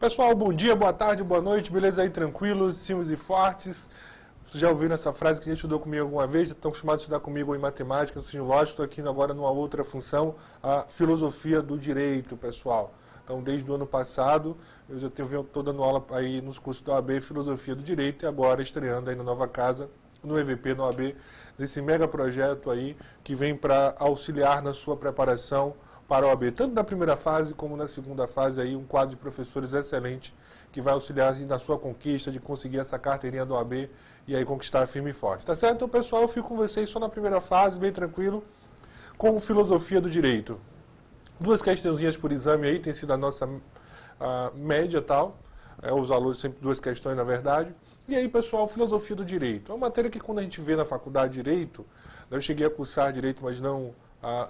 Pessoal, bom dia, boa tarde, boa noite, beleza aí, tranquilos, simples e fortes? Vocês já ouviram essa frase que já estudou comigo alguma vez? Já estão acostumados a estudar comigo em matemática, assim, lógico, estou aqui agora numa outra função, a filosofia do direito, pessoal. Então, desde o ano passado, eu já estou dando aula aí nos cursos da OAB, Filosofia do Direito, e agora estreando aí na nova casa, no EVP, no OAB, desse mega projeto aí, que vem para auxiliar na sua preparação para a OAB, tanto na primeira fase como na segunda fase, aí, um quadro de professores excelente, que vai auxiliar assim, na sua conquista de conseguir essa carteirinha da OAB e aí conquistar firme e forte. Tá certo? Então, pessoal, eu fico com vocês só na primeira fase, bem tranquilo, com filosofia do direito. Duas questõezinhas por exame aí, tem sido a nossa média tal. Os alunos sempre duas questões, na verdade. E aí, pessoal, filosofia do direito. É uma matéria que quando a gente vê na faculdade de direito, eu cheguei a cursar direito, mas não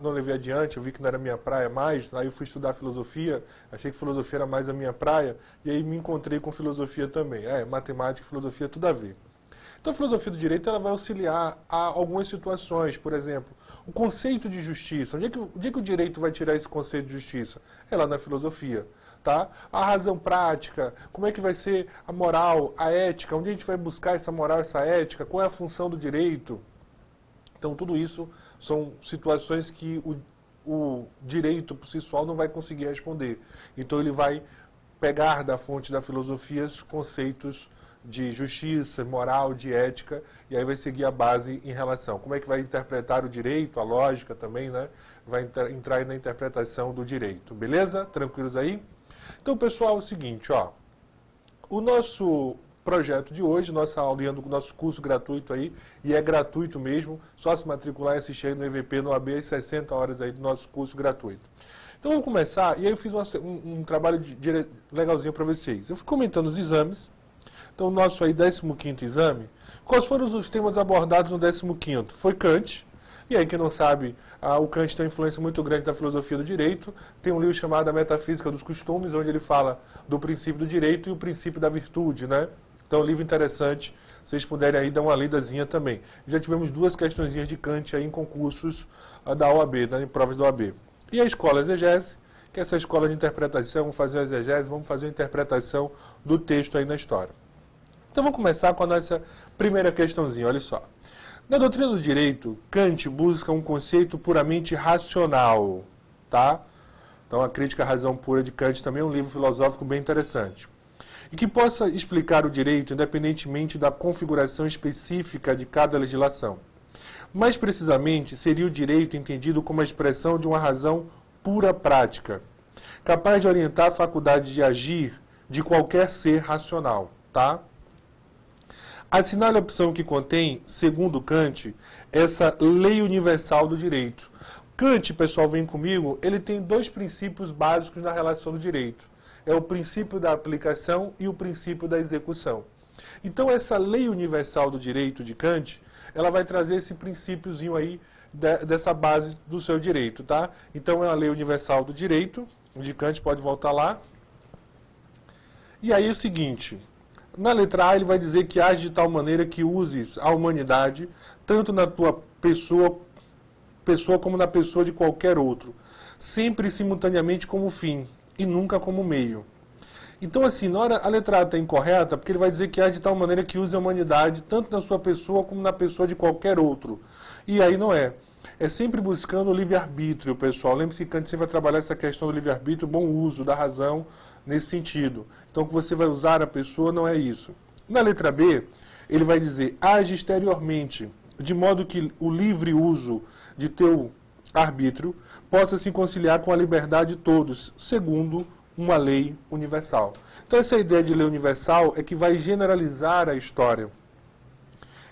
levei adiante, eu vi que não era minha praia mais, aí eu fui estudar filosofia, achei que filosofia era mais a minha praia, e aí me encontrei com filosofia também. Matemática e filosofia, tudo a ver. Então, a filosofia do direito ela vai auxiliar a algumas situações, por exemplo, o conceito de justiça. Onde é que o direito vai tirar esse conceito de justiça? É lá na filosofia. Tá? A razão prática, como é que vai ser a moral, a ética, onde a gente vai buscar essa moral, essa ética, qual é a função do direito. Então, tudo isso são situações que o direito, por si só, não vai conseguir responder. Então, ele vai pegar da fonte da filosofia os conceitos de justiça, moral, de ética, e aí vai seguir a base em relação. Como é que vai interpretar o direito, a lógica também, né? Vai entrar aí na interpretação do direito. Beleza? Tranquilos aí? Então, pessoal, é o seguinte, ó. O nosso projeto de hoje, nossa aulinha do nosso curso gratuito aí, e é gratuito mesmo, só se matricular e assistir aí no EVP, no AB, 60 horas aí do nosso curso gratuito. Então vamos começar, e aí eu fiz um trabalho legalzinho para vocês. Eu fui comentando os exames, então o nosso aí 15º exame, quais foram os temas abordados no 15º? Foi Kant, e aí quem não sabe, o Kant tem uma influência muito grande da filosofia do direito, tem um livro chamado A Metafísica dos Costumes, onde ele fala do princípio do direito e o princípio da virtude, né? Então, um livro interessante, se vocês puderem aí dar uma lidazinha também. Já tivemos duas questõezinhas de Kant aí em concursos da OAB, né, em provas da OAB. E a escola exegese, que é essa escola de interpretação, vamos fazer a exegese, vamos fazer a interpretação do texto aí na história. Então, vamos começar com a nossa primeira questãozinha, olha só. Na doutrina do direito, Kant busca um conceito puramente racional, tá? Então, a Crítica à Razão Pura de Kant também é um livro filosófico bem interessante. E que possa explicar o direito independentemente da configuração específica de cada legislação. Mais precisamente, seria o direito entendido como a expressão de uma razão pura prática, capaz de orientar a faculdade de agir de qualquer ser racional, tá? Assinale a opção que contém, segundo Kant, essa lei universal do direito. Kant, pessoal, vem comigo, ele tem dois princípios básicos na relação do direito. É o princípio da aplicação e o princípio da execução. Então, essa lei universal do direito de Kant, ela vai trazer esse princípiozinho aí dessa base do seu direito, tá? Então, é a lei universal do direito, de Kant, pode voltar lá. E aí é o seguinte, na letra A ele vai dizer que age de tal maneira que uses a humanidade, tanto na tua pessoa como na pessoa de qualquer outro, sempre e simultaneamente como fim, e nunca como meio. Então, assim, na hora a letra A está incorreta, porque ele vai dizer que age de tal maneira que use a humanidade, tanto na sua pessoa como na pessoa de qualquer outro. E aí não é. É sempre buscando o livre-arbítrio, pessoal. Lembre-se que Kant sempre vai trabalhar essa questão do livre-arbítrio, bom uso da razão nesse sentido. Então, que você vai usar a pessoa não é isso. Na letra B, ele vai dizer, age exteriormente, de modo que o livre uso de teu arbítrio possa se conciliar com a liberdade de todos, segundo uma lei universal. Então, essa ideia de lei universal é que vai generalizar a história.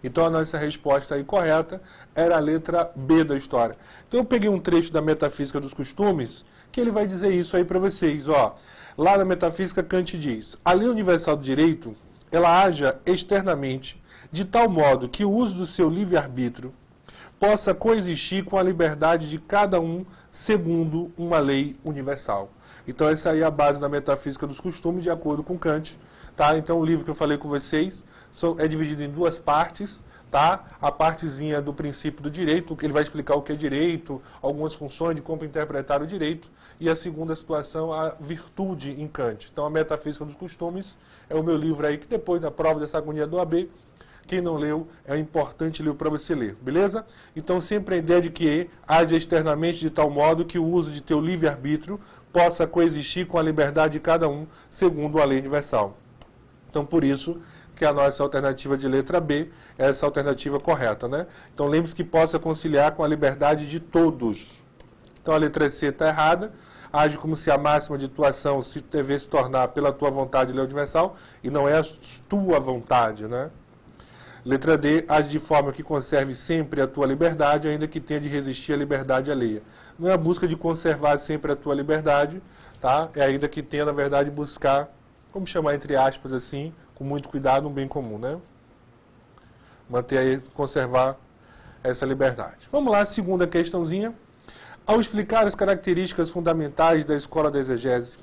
Então, a nossa resposta aí correta era a letra B da história. Então, eu peguei um trecho da Metafísica dos Costumes, que ele vai dizer isso aí para vocês. Ó. Lá na Metafísica, Kant diz, a lei universal do direito, ela haja externamente, de tal modo que o uso do seu livre-arbítrio possa coexistir com a liberdade de cada um segundo uma lei universal. Então, essa aí é a base da Metafísica dos Costumes, de acordo com Kant. Tá? Então, o livro que eu falei com vocês é dividido em duas partes. tá? A partezinha do princípio do direito, que ele vai explicar o que é direito, algumas funções de como interpretar o direito, e a segunda situação, a virtude em Kant. Então, a Metafísica dos Costumes é o meu livro aí, que depois da prova dessa agonia do AB, quem não leu, é um importante livro para você ler, beleza? Então, sempre a ideia de que haja externamente de tal modo que o uso de teu livre-arbítrio possa coexistir com a liberdade de cada um, segundo a lei universal. Então, por isso que a nossa alternativa de letra B é essa alternativa correta, né? Então, lembre-se que possa conciliar com a liberdade de todos. Então, a letra C está errada. Age como se a máxima de tua ação se devesse tornar pela tua vontade lei universal, e não é a tua vontade, né? Letra D, age de forma que conserve sempre a tua liberdade, ainda que tenha de resistir à liberdade alheia. Não é a busca de conservar sempre a tua liberdade, tá? É ainda que tenha, na verdade, buscar, vamos chamar entre aspas assim, com muito cuidado, um bem comum, né? Manter aí, conservar essa liberdade. Vamos lá, segunda questãozinha. Ao explicar as características fundamentais da escola da exegese,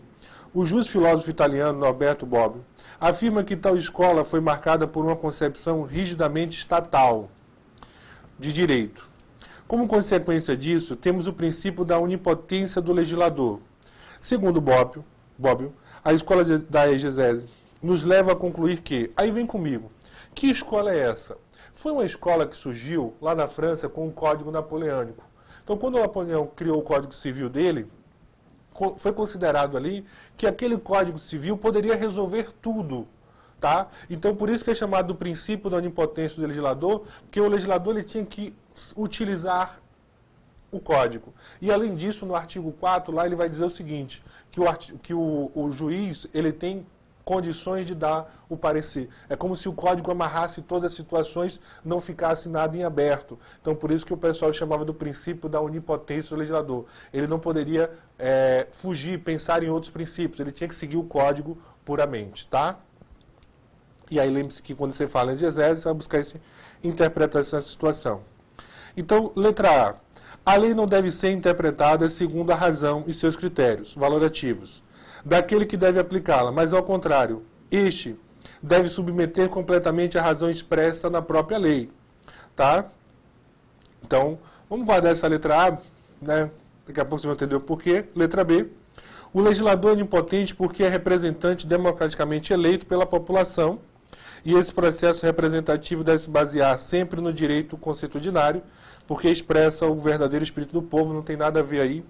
o justo filósofo italiano Norberto Bobbio afirma que tal escola foi marcada por uma concepção rigidamente estatal de direito. Como consequência disso, temos o princípio da onipotência do legislador. Segundo Bobbio, a escola da exegese nos leva a concluir que, aí vem comigo, que escola é essa? Foi uma escola que surgiu lá na França com o Código Napoleônico. Então, quando o Napoleão criou o Código Civil dele, foi considerado ali que aquele Código Civil poderia resolver tudo, tá? Então, por isso que é chamado do princípio da onipotência do legislador, porque o legislador ele tinha que utilizar o Código. E, além disso, no artigo 4, lá ele vai dizer o seguinte, que o juiz ele tem condições de dar o parecer. É como se o Código amarrasse todas as situações, não ficasse nada em aberto. Então, por isso que o pessoal chamava do princípio da onipotência do legislador. Ele não poderia fugir, pensar em outros princípios. Ele tinha que seguir o Código puramente, tá? E aí, lembre-se que quando você fala em exegese, você vai buscar essa interpretação dessa situação. Então, letra A. A lei não deve ser interpretada segundo a razão e seus critérios valorativos daquele que deve aplicá-la, mas ao contrário, este deve submeter completamente a razão expressa na própria lei, tá? Então, vamos guardar essa letra A, né? Daqui a pouco você vai entender o porquê. Letra B. O legislador é onipotente porque é representante democraticamente eleito pela população, e esse processo representativo deve se basear sempre no direito consuetudinário, porque expressa o verdadeiro espírito do povo, não tem nada a ver aí.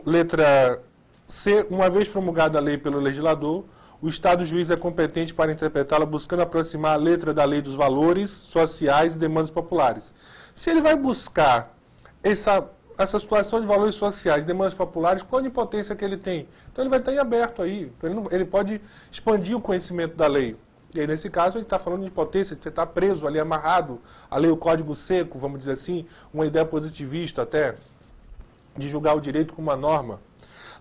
Letra C. Uma vez promulgada a lei pelo legislador, o Estado juiz é competente para interpretá-la, buscando aproximar a letra da lei dos valores sociais e demandas populares. Se ele vai buscar essa situação de valores sociais e demandas populares, qual a onipotência que ele tem? Então ele vai estar em aberto aí. Então, ele pode expandir o conhecimento da lei. E aí, nesse caso, ele está falando de impotência, de você estar preso ali, amarrado, a lei, o código seco, vamos dizer assim, uma ideia positivista até, de julgar o direito como uma norma.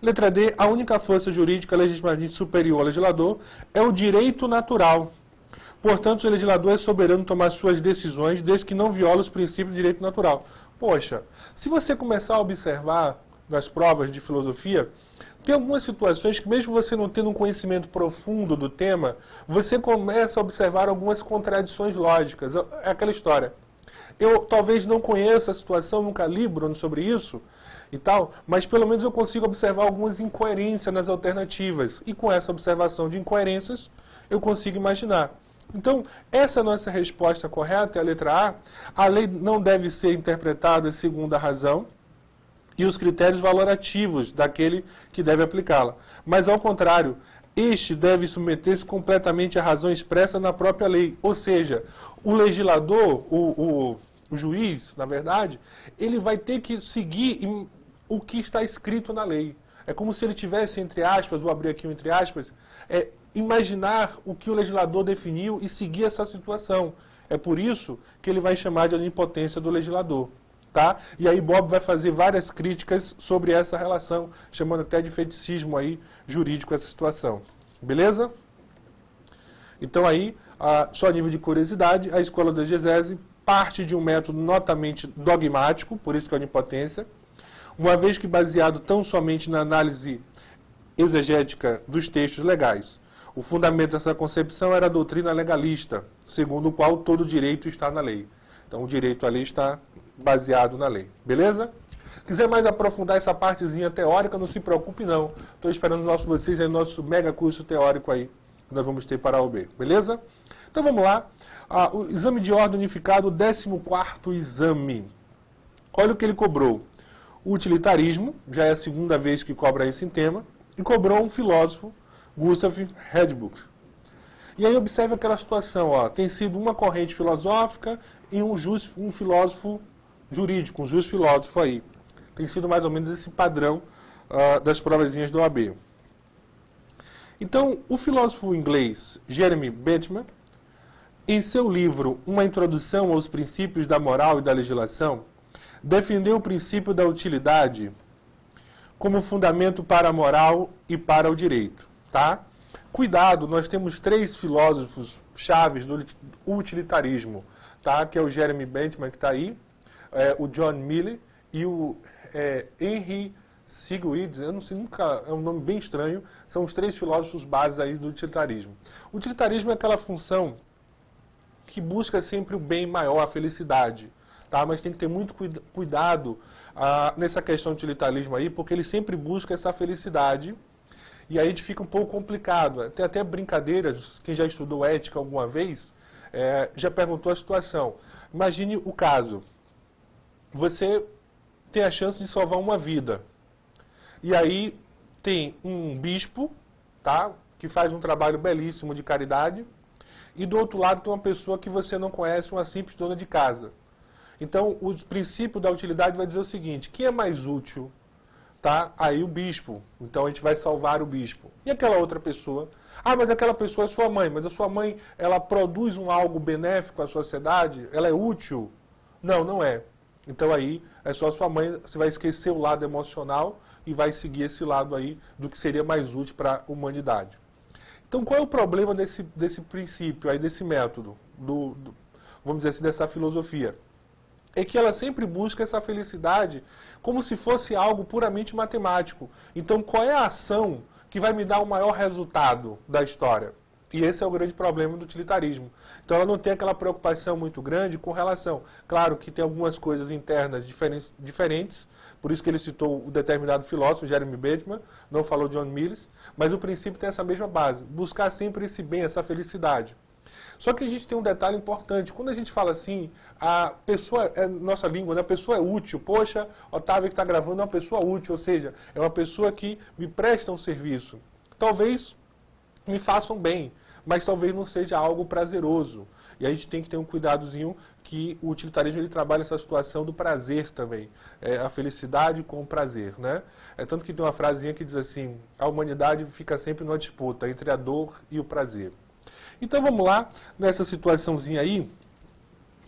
Letra D. A única força jurídica legitimamente superior ao legislador é o direito natural. Portanto, o legislador é soberano em tomar suas decisões, desde que não viola os princípios do direito natural. Poxa, se você começar a observar nas provas de filosofia, tem algumas situações que, mesmo você não tendo um conhecimento profundo do tema, você começa a observar algumas contradições lógicas. É aquela história. Eu talvez não conheça a situação, nunca li, Bruno, sobre isso e tal, mas pelo menos eu consigo observar algumas incoerências nas alternativas. E com essa observação de incoerências, eu consigo imaginar. Então, essa é a nossa resposta correta, é a letra A. A lei não deve ser interpretada segundo a razão e os critérios valorativos daquele que deve aplicá-la. Mas, ao contrário, este deve submeter-se completamente à razão expressa na própria lei. Ou seja, o legislador, o juiz, na verdade, ele vai ter que seguir o que está escrito na lei. É como se ele tivesse, entre aspas, vou abrir aqui um entre aspas, imaginar o que o legislador definiu e seguir essa situação. É por isso que ele vai chamar de onipotência do legislador. Tá? E aí Bob vai fazer várias críticas sobre essa relação, chamando até de feticismo aí jurídico essa situação. Beleza? Então aí, só a nível de curiosidade, a escola da exegese parte de um método notamente dogmático, por isso que é a onipotência, uma vez que baseado tão somente na análise exegética dos textos legais. O fundamento dessa concepção era a doutrina legalista, segundo o qual todo direito está na lei. Então, o direito à lei está baseado na lei. Beleza? Quiser mais aprofundar essa partezinha teórica, não se preocupe não. Estou esperando vocês aí no nosso mega curso teórico aí, que nós vamos ter para a OAB. Beleza? Então vamos lá. O exame de ordem unificado, o 14º exame. Olha o que ele cobrou. O utilitarismo, já é a segunda vez que cobra esse tema, e cobrou um filósofo, Gustav Hedbuch. E aí observe aquela situação, ó, tem sido uma corrente filosófica e um filósofo jurídico, um justo filósofo aí. Tem sido mais ou menos esse padrão das provazinhas do OAB. Então, o filósofo inglês Jeremy Bentham, em seu livro Uma Introdução aos Princípios da Moral e da Legislação, defendeu o princípio da utilidade como fundamento para a moral e para o direito. Tá? Cuidado, nós temos 3 filósofos chaves do utilitarismo, tá? Que é o Jeremy Bentham, que está aí, o John Mill e o Henry Sigwitz, eu não sei nunca, é um nome bem estranho, são os 3 filósofos bases aí do utilitarismo. O utilitarismo é aquela função que busca sempre o bem maior, a felicidade, tá? Mas tem que ter muito cuidado nessa questão do utilitarismo aí, porque ele sempre busca essa felicidade, e aí fica um pouco complicado. Tem até brincadeiras, quem já estudou ética alguma vez, já perguntou a situação. Imagine o caso, você tem a chance de salvar uma vida, e aí tem um bispo, tá? Que faz um trabalho belíssimo de caridade, e do outro lado tem uma pessoa que você não conhece, uma simples dona de casa. Então, o princípio da utilidade vai dizer o seguinte: quem é mais útil? Tá? Aí o bispo. Então, a gente vai salvar o bispo. E aquela outra pessoa? Ah, mas aquela pessoa é sua mãe. Mas a sua mãe, ela produz algo benéfico à sociedade? Ela é útil? Não, não é. Então, aí, é só a sua mãe, você vai esquecer o lado emocional e vai seguir esse lado aí do que seria mais útil para a humanidade. Então, qual é o problema desse princípio, aí, desse método, vamos dizer assim, dessa filosofia? É que ela sempre busca essa felicidade como se fosse algo puramente matemático. Então, qual é a ação que vai me dar o maior resultado da história? E esse é o grande problema do utilitarismo. Então, ela não tem aquela preocupação muito grande com relação. Claro que tem algumas coisas internas diferentes, por isso que ele citou o determinado filósofo, Jeremy Bentham, não falou John Mill, mas o princípio tem essa mesma base, buscar sempre esse bem, essa felicidade. Só que a gente tem um detalhe importante, quando a gente fala assim, a pessoa, nossa língua, né, a pessoa é útil, poxa, Otávio que está gravando é uma pessoa útil, ou seja, é uma pessoa que me presta um serviço. Talvez me façam bem, mas talvez não seja algo prazeroso. E a gente tem que ter um cuidadozinho que o utilitarismo ele trabalha essa situação do prazer também. A felicidade com o prazer, né? Tanto que tem uma frasinha que diz assim, a humanidade fica sempre numa disputa entre a dor e o prazer. Então vamos lá, nessa situaçãozinha aí,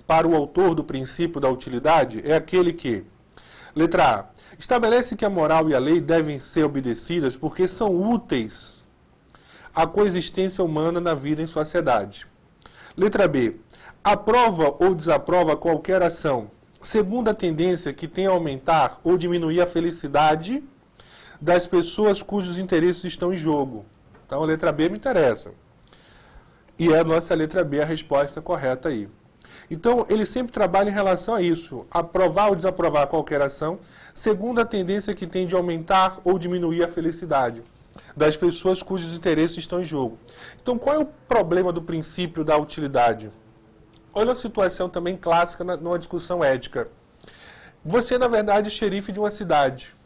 para o autor do princípio da utilidade, é aquele que, letra A, estabelece que a moral e a lei devem ser obedecidas porque são úteis à coexistência humana na vida em sociedade. Letra B, aprova ou desaprova qualquer ação, segundo a tendência que tem a aumentar ou diminuir a felicidade das pessoas cujos interesses estão em jogo. Então a letra B me interessa. E é a nossa letra B a resposta correta aí. Então, ele sempre trabalha em relação a isso, aprovar ou desaprovar qualquer ação, segundo a tendência que tem de aumentar ou diminuir a felicidade das pessoas cujos interesses estão em jogo. Então, qual é o problema do princípio da utilidade? Olha a situação também clássica numa discussão ética. Você, na verdade, é xerife de uma cidade.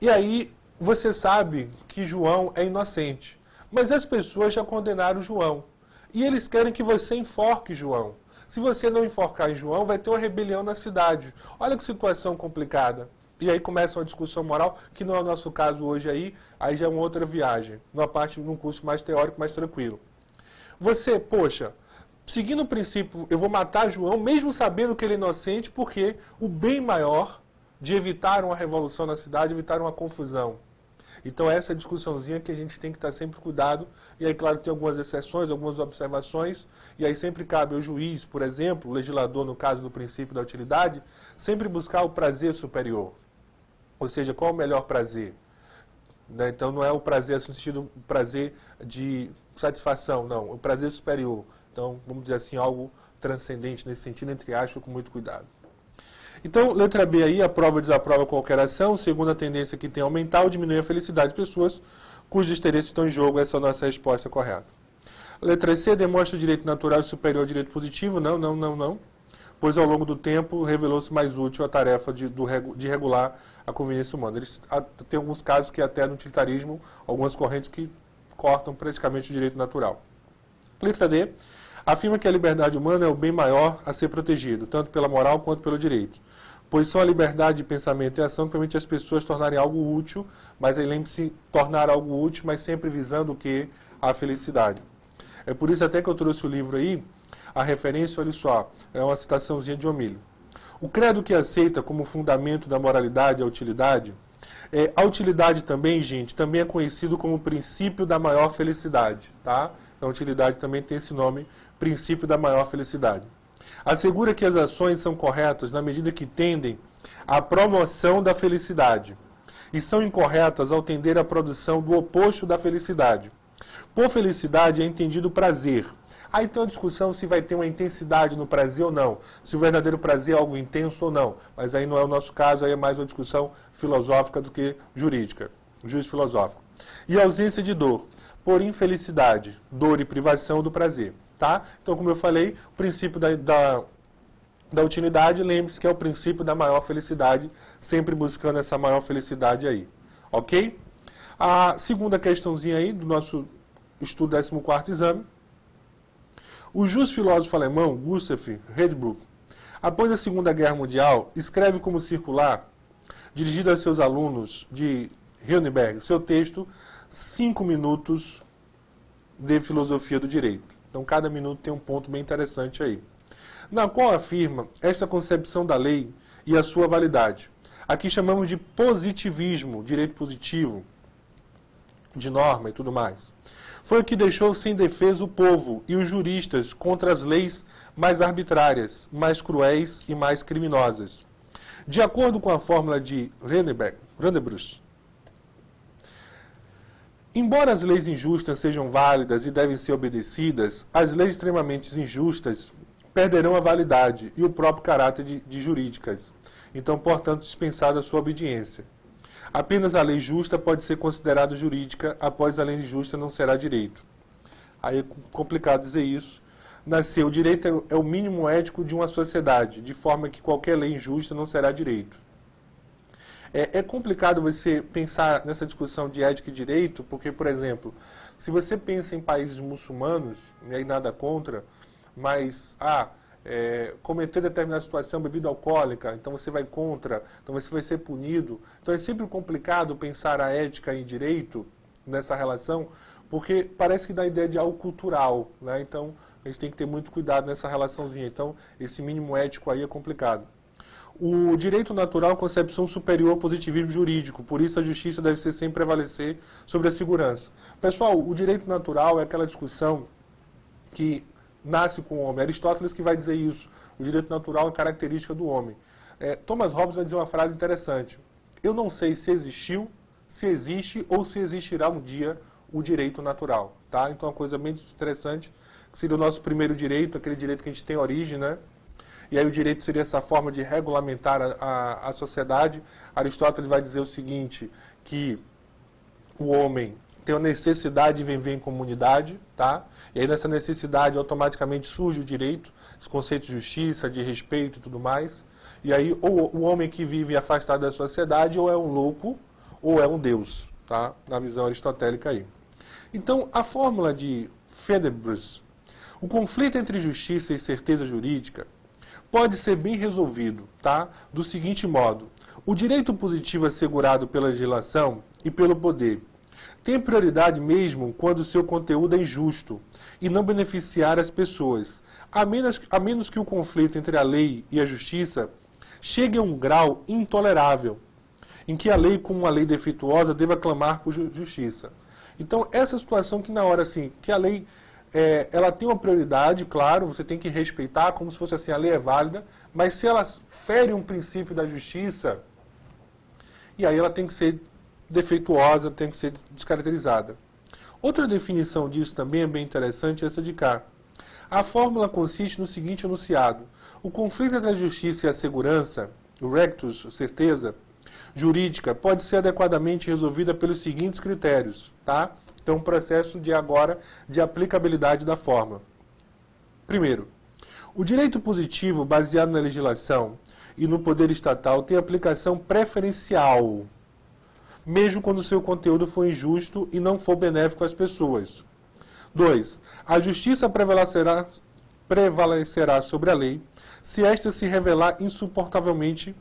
E aí, você sabe que João é inocente. Mas as pessoas já condenaram João. E eles querem que você enforque João. Se você não enforcar João, vai ter uma rebelião na cidade. Olha que situação complicada. E aí começa uma discussão moral, que não é o nosso caso hoje aí já é uma outra viagem. Num curso mais teórico, mais tranquilo. Você, poxa, seguindo o princípio, eu vou matar João, mesmo sabendo que ele é inocente, porque o bem maior de evitar uma revolução na cidade, evitar uma confusão. Então essa discussãozinha que a gente tem que estar sempre cuidado, e aí claro tem algumas exceções, algumas observações, e aí sempre cabe ao juiz, por exemplo, o legislador no caso do princípio da utilidade, sempre buscar o prazer superior. Ou seja, qual é o melhor prazer? Né? Então não é o prazer assim, no sentido prazer de satisfação, não, o prazer superior. Então, vamos dizer assim, algo transcendente nesse sentido, entre aspas, com muito cuidado. Então, letra B aí, aprova ou desaprova qualquer ação, segundo a tendência que tem a aumentar ou diminuir a felicidade de pessoas cujos interesses estão em jogo. Essa é a nossa resposta correta. Letra C, demonstra o direito natural superior ao direito positivo. Não, não, não, não. Pois ao longo do tempo revelou-se mais útil a tarefa de regular a conveniência humana. Tem alguns casos que até no utilitarismo, algumas correntes que cortam praticamente o direito natural. Letra D, afirma que a liberdade humana é o bem maior a ser protegido, tanto pela moral quanto pelo direito. Pois só a liberdade de pensamento e ação que permite às pessoas tornarem algo útil, mas aí lembre-se, tornar algo útil, mas sempre visando o que? A felicidade. É por isso até que eu trouxe o livro aí, a referência, olha só, é uma citaçãozinha de Homílio. O credo que aceita como fundamento da moralidade a utilidade, a utilidade também, gente, também é conhecido como princípio da maior felicidade, tá? A utilidade também tem esse nome, princípio da maior felicidade. Assegura que as ações são corretas na medida que tendem à promoção da felicidade e são incorretas ao tender à produção do oposto da felicidade. Por felicidade é entendido prazer. Aí tem uma discussão se vai ter uma intensidade no prazer ou não, se o verdadeiro prazer é algo intenso ou não, mas aí não é o nosso caso, aí é mais uma discussão filosófica do que jurídica, juízo filosófico. E ausência de dor, por infelicidade, dor e privação do prazer. Tá? Então, como eu falei, o princípio da utilidade, lembre-se que é o princípio da maior felicidade, sempre buscando essa maior felicidade aí. Ok? A segunda questãozinha aí do nosso estudo do 14º exame. O justo filósofo alemão Gustav Redbruch, após a Segunda Guerra Mundial, escreve como circular, dirigido a seus alunos de Heidelberg, seu texto 5 minutos de filosofia do direito. Então, cada minuto tem um ponto bem interessante aí. Na qual afirma esta concepção da lei e a sua validade. Aqui chamamos de positivismo, direito positivo, de norma e tudo mais. Foi o que deixou sem defesa o povo e os juristas contra as leis mais arbitrárias, mais cruéis e mais criminosas. De acordo com a fórmula de Randebruch, embora as leis injustas sejam válidas e devem ser obedecidas, as leis extremamente injustas perderão a validade e o próprio caráter de jurídicas. Então, portanto, dispensada a sua obediência. Apenas a lei justa pode ser considerada jurídica, após a lei injusta não será direito. Aí é complicado dizer isso. O direito é o mínimo ético de uma sociedade, de forma que qualquer lei injusta não será direito. É complicado você pensar nessa discussão de ética e direito, porque, por exemplo, se você pensa em países muçulmanos, e aí nada contra, mas, cometer determinada situação, bebida alcoólica, então você vai contra, então você vai ser punido. Então é sempre complicado pensar a ética e direito nessa relação, porque parece que dá a ideia de algo cultural, né? Então a gente tem que ter muito cuidado nessa relaçãozinha. Então esse mínimo ético aí é complicado. O direito natural é uma concepção superior ao positivismo jurídico, por isso a justiça deve ser sempre prevalecer sobre a segurança. Pessoal, o direito natural é aquela discussão que nasce com o homem. Aristóteles que vai dizer isso. O direito natural é característica do homem. Thomas Hobbes vai dizer uma frase interessante. Eu não sei se existiu, se existe ou se existirá um dia o direito natural. Tá? Então, uma coisa bem interessante, que seria o nosso primeiro direito, aquele direito que a gente tem origem, né? E aí o direito seria essa forma de regulamentar a sociedade. Aristóteles vai dizer o seguinte, que o homem tem a necessidade de viver em comunidade, tá? E aí nessa necessidade automaticamente surge o direito, os conceitos de justiça, de respeito e tudo mais. E aí ou o homem que vive afastado da sociedade ou é um louco ou é um deus, tá? Na visão aristotélica aí. Então, a fórmula de Federbruch, o conflito entre justiça e certeza jurídica pode ser bem resolvido, tá? Do seguinte modo: o direito positivo assegurado pela legislação e pelo poder tem prioridade mesmo quando seu conteúdo é injusto e não beneficiar as pessoas, a menos que o conflito entre a lei e a justiça chegue a um grau intolerável, em que a lei, como uma lei defeituosa, deva clamar por justiça. Então, essa situação que na hora, assim, que a lei ela tem uma prioridade, claro, você tem que respeitar, como se fosse assim, a lei é válida, mas se ela fere um princípio da justiça, e aí ela tem que ser defeituosa, tem que ser descaracterizada. Outra definição disso também é bem interessante, essa de cá. A fórmula consiste no seguinte enunciado. O conflito entre a justiça e a segurança, o rectus, certeza, jurídica, pode ser adequadamente resolvida pelos seguintes critérios. Tá? Então, processo de aplicabilidade da fórmula. Primeiro, o direito positivo baseado na legislação e no poder estatal tem aplicação preferencial, mesmo quando seu conteúdo for injusto e não for benéfico às pessoas. 2. A justiça prevalecerá sobre a lei se esta se revelar insuportavelmente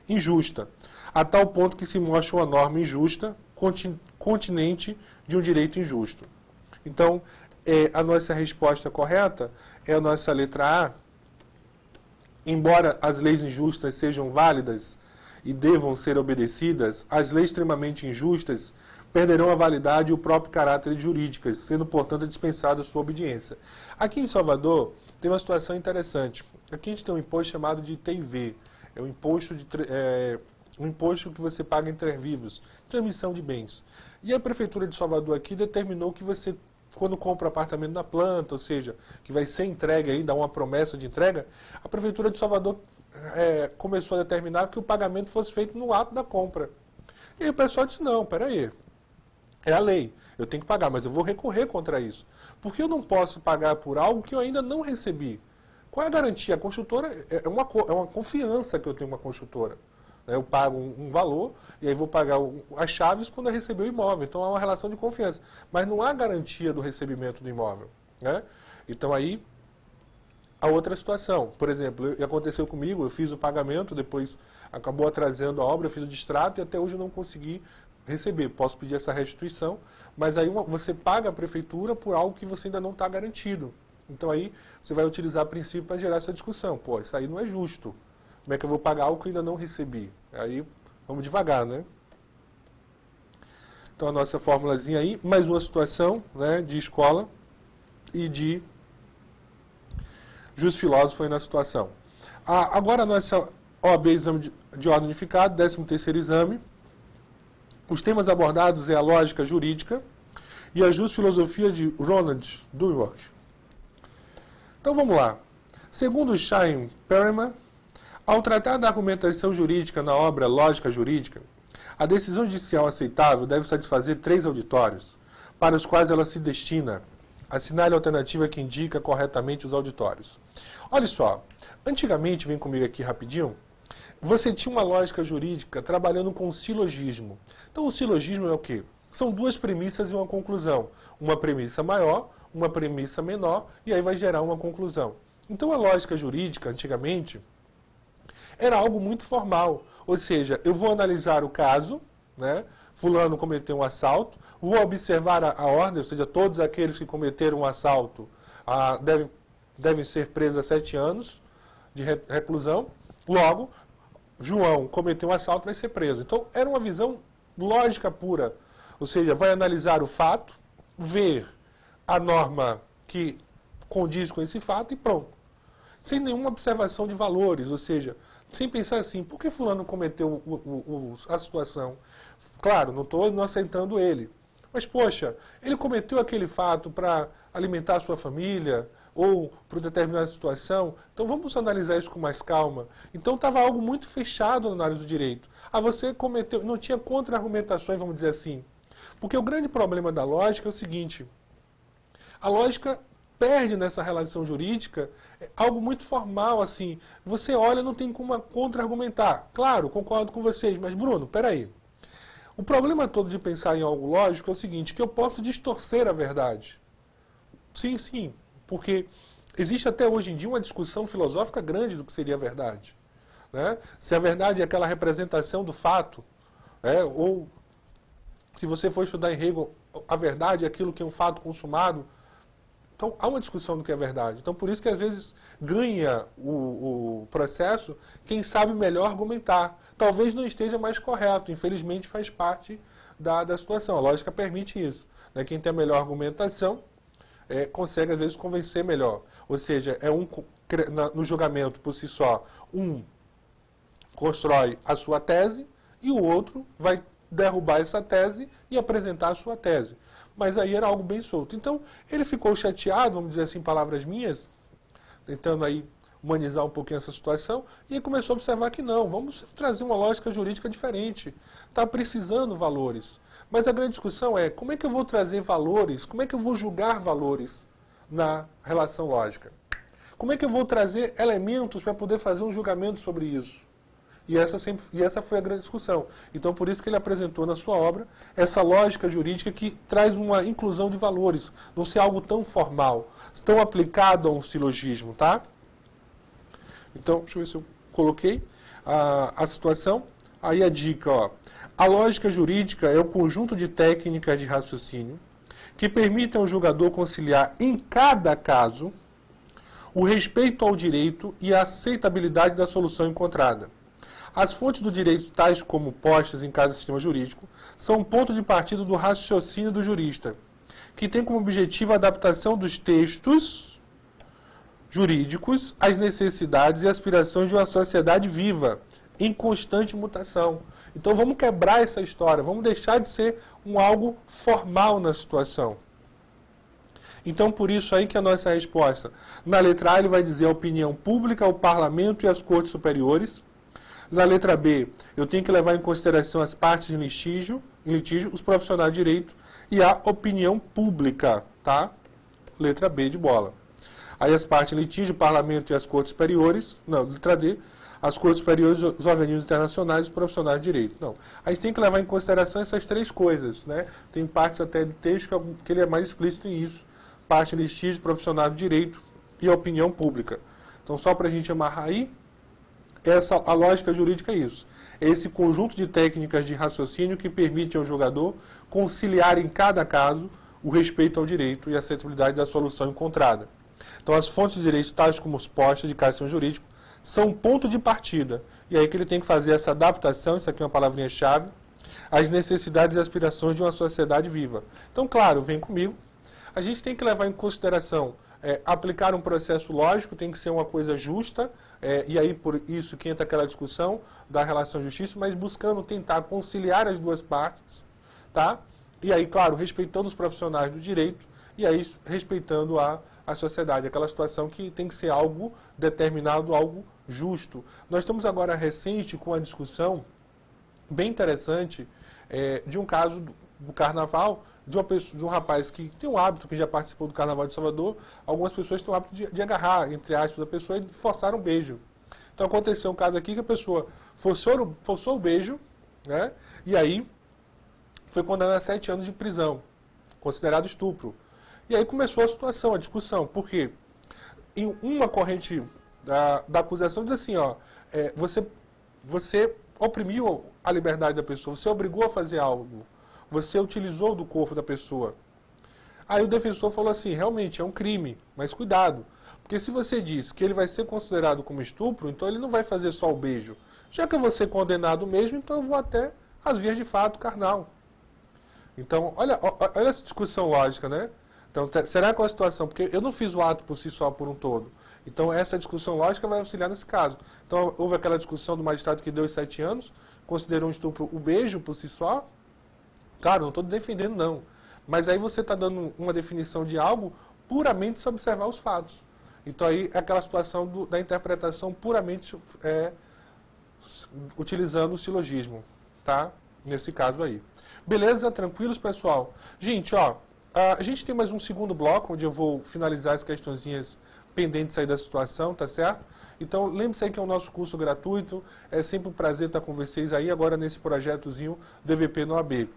injusta, a tal ponto que se mostre uma norma injusta, continente de um direito injusto. Então, a nossa resposta correta é a nossa letra A. Embora as leis injustas sejam válidas e devam ser obedecidas, as leis extremamente injustas perderão a validade e o próprio caráter jurídicas, sendo, portanto, dispensada sua obediência. Aqui em Salvador tem uma situação interessante. Aqui a gente tem um imposto chamado de TIV, é um imposto que você paga em três vivos, transmissão de bens. E a Prefeitura de Salvador aqui determinou que você, quando compra apartamento na planta, ou seja, que vai ser entregue aí, dá uma promessa de entrega, a Prefeitura de Salvador começou a determinar que o pagamento fosse feito no ato da compra. E aí o pessoal disse, não, peraí, é a lei, eu tenho que pagar, mas eu vou recorrer contra isso. Porque eu não posso pagar por algo que eu ainda não recebi. Qual é a garantia? A construtora é uma confiança que eu tenho uma construtora. Eu pago um valor e aí vou pagar as chaves quando eu receber o imóvel. Então há uma relação de confiança. Mas não há garantia do recebimento do imóvel. Né? Então aí, a outra situação. Por exemplo, aconteceu comigo, eu fiz o pagamento, depois acabou atrasando a obra, eu fiz o distrato e até hoje eu não consegui receber. Posso pedir essa restituição, mas aí você paga a prefeitura por algo que você ainda não está garantido. Então aí você vai utilizar o princípio para gerar essa discussão. Pô, isso aí não é justo. Como é que eu vou pagar algo que eu ainda não recebi? Aí vamos devagar, né? Então a nossa formulazinha aí, mais uma situação, né, de escola e de jus filósofo aí na situação. Agora a nossa OAB Exame de Ordem Unificado, 13º exame. Os temas abordados é a lógica jurídica e a jus filosofia de Ronald Dulac. Então vamos lá. Segundo Chaim Perelman, ao tratar da argumentação jurídica na obra Lógica Jurídica, a decisão judicial aceitável deve satisfazer 3 auditórios, para os quais ela se destina. Assinale a alternativa que indica corretamente os auditórios. Olha só, antigamente, vem comigo aqui rapidinho, você tinha uma lógica jurídica trabalhando com silogismo. Então o silogismo é o quê? São duas premissas e uma conclusão. Uma premissa maior, uma premissa menor, e aí vai gerar uma conclusão. Então a lógica jurídica, antigamente, era algo muito formal. Ou seja, eu vou analisar o caso, né? Fulano cometeu um assalto, vou observar a ordem, ou seja, todos aqueles que cometeram um assalto devem ser presos a 7 anos de reclusão. Logo, João cometeu um assalto, vai ser preso. Então, era uma visão lógica pura. Ou seja, vai analisar o fato, ver a norma que condiz com esse fato e pronto. Sem nenhuma observação de valores, ou seja, sem pensar assim, por que fulano cometeu a situação? Claro, não estou aceitando ele. Mas, poxa, ele cometeu aquele fato para alimentar a sua família ou para determinada situação, então vamos analisar isso com mais calma. Então estava algo muito fechado na área do direito. Você cometeu, não tinha contra-argumentações, vamos dizer assim. Porque o grande problema da lógica é o seguinte, a lógica perde nessa relação jurídica algo muito formal, assim. Você olha, não tem como contra-argumentar. Claro, concordo com vocês, mas Bruno, peraí. O problema todo de pensar em algo lógico é o seguinte, que eu posso distorcer a verdade. Sim, sim, porque existe até hoje em dia uma discussão filosófica grande do que seria a verdade. Né? Se a verdade é aquela representação do fato, ou se você for estudar em Hegel, a verdade é aquilo que é um fato consumado. Então, há uma discussão do que é verdade. Então, por isso que às vezes ganha o processo quem sabe melhor argumentar. Talvez não esteja mais correto, infelizmente faz parte da situação. A lógica permite isso. Né? Quem tem a melhor argumentação consegue, às vezes, convencer melhor. Ou seja, no julgamento por si só, um constrói a sua tese e o outro vai derrubar essa tese e apresentar a sua tese. Mas aí era algo bem solto. Então, ele ficou chateado, vamos dizer assim, em palavras minhas, tentando aí humanizar um pouquinho essa situação, e começou a observar que não, vamos trazer uma lógica jurídica diferente. Está precisando valores. Mas a grande discussão é, como é que eu vou trazer valores, como é que eu vou julgar valores na relação lógica? Como é que eu vou trazer elementos para poder fazer um julgamento sobre isso? E essa foi a grande discussão. Então, por isso que ele apresentou na sua obra essa lógica jurídica que traz uma inclusão de valores, não ser algo tão formal, tão aplicado a um silogismo, tá? Então, deixa eu ver se eu coloquei a situação. Aí a dica, ó. A lógica jurídica é o conjunto de técnicas de raciocínio que permitem ao julgador conciliar em cada caso o respeito ao direito e a aceitabilidade da solução encontrada. As fontes do direito, tais como postas em cada sistema jurídico, são um ponto de partida do raciocínio do jurista, que tem como objetivo a adaptação dos textos jurídicos às necessidades e aspirações de uma sociedade viva, em constante mutação. Então vamos quebrar essa história, vamos deixar de ser algo formal na situação. Então, por isso aí que a nossa resposta. Na letra A, ele vai dizer a opinião pública, o parlamento e as cortes superiores. Na letra B, eu tenho que levar em consideração as partes em litígio, os profissionais de direito e a opinião pública, tá? Letra B de bola. Aí as partes em litígio, o parlamento e as cortes superiores. Não, letra D, as cortes superiores, os organismos internacionais e os profissionais de direito. Não. A gente tem que levar em consideração essas três coisas, né? Tem partes até do texto que ele é mais explícito em isso. Parte em litígio, profissional de direito e a opinião pública. Então, só para a gente amarrar aí, a lógica jurídica é isso. É esse conjunto de técnicas de raciocínio que permite ao jogador conciliar em cada caso o respeito ao direito e a acessibilidade da solução encontrada. Então, as fontes de direito, tais como os postos de caso jurídico, são um ponto de partida. E aí que ele tem que fazer essa adaptação, isso aqui é uma palavrinha-chave, às necessidades e aspirações de uma sociedade viva. Então, claro, vem comigo. A gente tem que levar em consideração aplicar um processo lógico, tem que ser uma coisa justa, e aí por isso que entra aquela discussão da relação justiça, mas buscando tentar conciliar as duas partes, tá? E aí, claro, respeitando os profissionais do direito, e aí respeitando a sociedade, aquela situação que tem que ser algo determinado, algo justo. Nós estamos agora recente com uma discussão bem interessante de um caso do carnaval, de um rapaz que tem um hábito, que já participou do Carnaval de Salvador, algumas pessoas têm o hábito de agarrar, entre aspas, a pessoa e forçar um beijo. Então aconteceu um caso aqui que a pessoa forçou o beijo, né? E aí foi condenada a 7 anos de prisão, considerado estupro. E aí começou a situação, a discussão, porque em uma corrente da acusação diz assim, ó, você oprimiu a liberdade da pessoa, você obrigou a fazer algo. Você utilizou do corpo da pessoa. Aí o defensor falou assim, realmente é um crime, mas cuidado. Porque se você diz que ele vai ser considerado como estupro, então ele não vai fazer só o beijo. Já que eu vou ser condenado mesmo, então eu vou até as vias de fato carnal. Então, olha essa discussão lógica, né? Então, será qual a situação? Porque eu não fiz o ato por si só, por um todo. Então, essa discussão lógica vai auxiliar nesse caso. Então, houve aquela discussão do magistrado que deu os 7 anos, considerou um estupro o beijo por si só. Claro, não estou defendendo, não. Mas aí você está dando uma definição de algo puramente se observar os fatos. Então aí é aquela situação da interpretação puramente utilizando o silogismo, tá? Nesse caso aí. Beleza? Tranquilos, pessoal? Gente, ó, a gente tem mais um segundo bloco, onde eu vou finalizar as questõezinhas pendentes aí da situação, tá certo? Então, lembre-se aí que é o nosso curso gratuito. É sempre um prazer estar com vocês aí, agora nesse projetozinho do EVP no AB.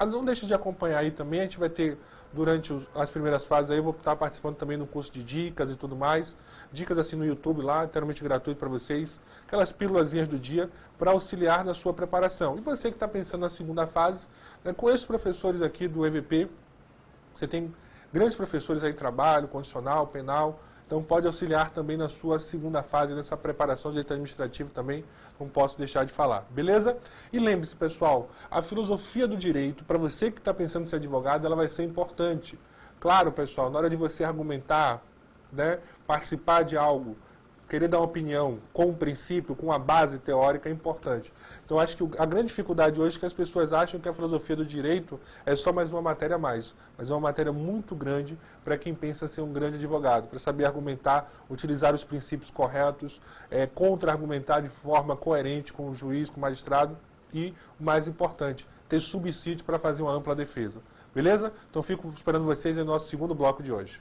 Não deixe de acompanhar aí também, a gente vai ter, durante as primeiras fases aí, eu vou estar participando também no curso de dicas e tudo mais, dicas assim no YouTube lá, inteiramente gratuito para vocês, aquelas pílulazinhas do dia para auxiliar na sua preparação. E você que está pensando na segunda fase, né, com esses professores aqui do EVP, você tem grandes professores aí, trabalho, constitucional, penal, então pode auxiliar também na sua segunda fase dessa preparação de direito administrativo também, não posso deixar de falar, beleza? E lembre-se, pessoal, a filosofia do direito, para você que está pensando em ser advogado, ela vai ser importante. Claro, pessoal, na hora de você argumentar, né, participar de algo, querer dar uma opinião com um princípio, com uma base teórica é importante. Então, acho que a grande dificuldade hoje é que as pessoas acham que a filosofia do direito é só mais uma matéria a mais, mas é uma matéria muito grande para quem pensa ser um grande advogado, para saber argumentar, utilizar os princípios corretos, contra-argumentar de forma coerente com o juiz, com o magistrado e, o mais importante, ter subsídio para fazer uma ampla defesa. Beleza? Então, fico esperando vocês em nosso segundo bloco de hoje.